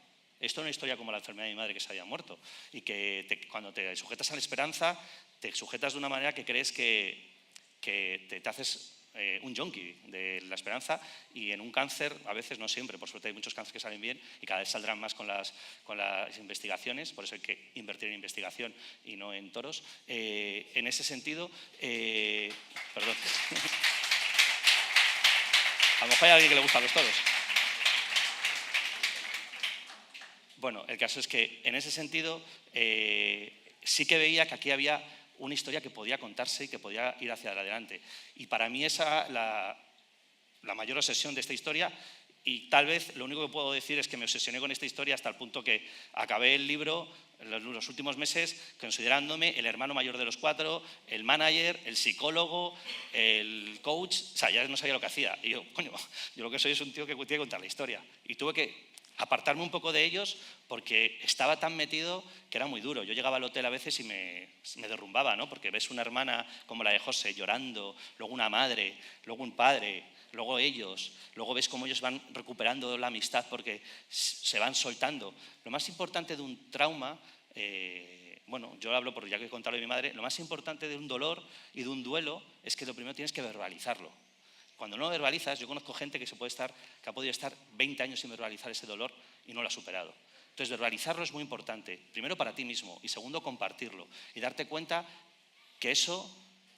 Esto era una historia como la enfermedad de mi madre que se había muerto y que cuando te sujetas a la esperanza, te sujetas de una manera que crees que te haces un yonki de la esperanza, y en un cáncer, a veces, no siempre, por suerte hay muchos cánceres que salen bien y cada vez saldrán más con las investigaciones, por eso hay que invertir en investigación y no en toros. En ese sentido, perdón, a lo mejor hay alguien que le gustan los toros. Bueno, el caso es que en ese sentido sí que veía que aquí había una historia que podía contarse y que podía ir hacia adelante. Y para mí esa la mayor obsesión de esta historia, y tal vez lo único que puedo decir es que me obsesioné con esta historia hasta el punto que acabé el libro en los últimos meses considerándome el hermano mayor de los 4, el manager, el psicólogo, el coach. O sea, ya no sabía lo que hacía. Y yo, coño, yo lo que soy es un tío que tiene que contar la historia. Y tuve que apartarme un poco de ellos porque estaba tan metido que era muy duro. Yo llegaba al hotel a veces y me derrumbaba, ¿no? Porque ves una hermana como la de José llorando, luego una madre, luego un padre, luego ellos, luego ves cómo ellos van recuperando la amistad porque se van soltando. Lo más importante de un trauma, bueno, yo hablo porque ya que he contado de mi madre, lo más importante de un dolor y de un duelo es que lo primero tienes que verbalizarlo. Cuando no lo verbalizas, yo conozco gente que ha podido estar 20 años sin verbalizar ese dolor y no lo ha superado. Entonces, verbalizarlo es muy importante, primero para ti mismo y segundo, compartirlo y darte cuenta que eso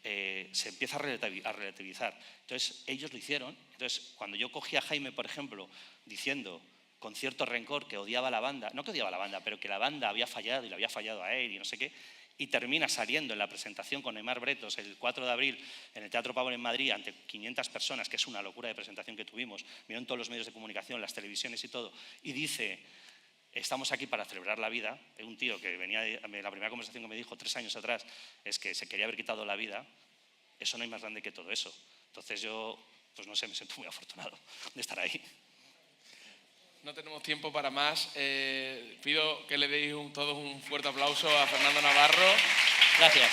se empieza a relativizar. Entonces, ellos lo hicieron. Entonces, cuando yo cogí a Jaime, por ejemplo, diciendo con cierto rencor que odiaba a la banda, no que odiaba a la banda, pero que la banda había fallado y le había fallado a él y no sé qué, y termina saliendo en la presentación con Neymar Bretos el 4 de abril en el Teatro Pavón en Madrid ante 500 personas, que es una locura de presentación que tuvimos, vieron todos los medios de comunicación, las televisiones y todo, y dice, estamos aquí para celebrar la vida. Un tío que venía, la primera conversación que me dijo 3 años atrás es que se quería haber quitado la vida. Eso no hay más grande que todo eso. Entonces yo, pues no sé, me siento muy afortunado de estar ahí. No tenemos tiempo para más. Pido que le deis todos un fuerte aplauso a Fernando Navarro. Gracias.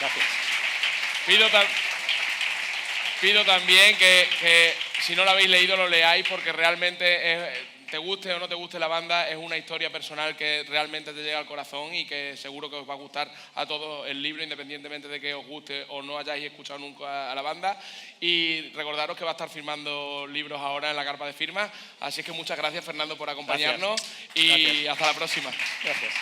Gracias. Pido también que si no lo habéis leído lo leáis, porque realmente, te guste o no te guste la banda, es una historia personal que realmente te llega al corazón y que seguro que os va a gustar a todos el libro, independientemente de que os guste o no hayáis escuchado nunca a la banda. Y recordaros que va a estar firmando libros ahora en la carpa de firmas. Así es que muchas gracias, Fernando, por acompañarnos. Gracias. Y Gracias. hasta la próxima. Gracias.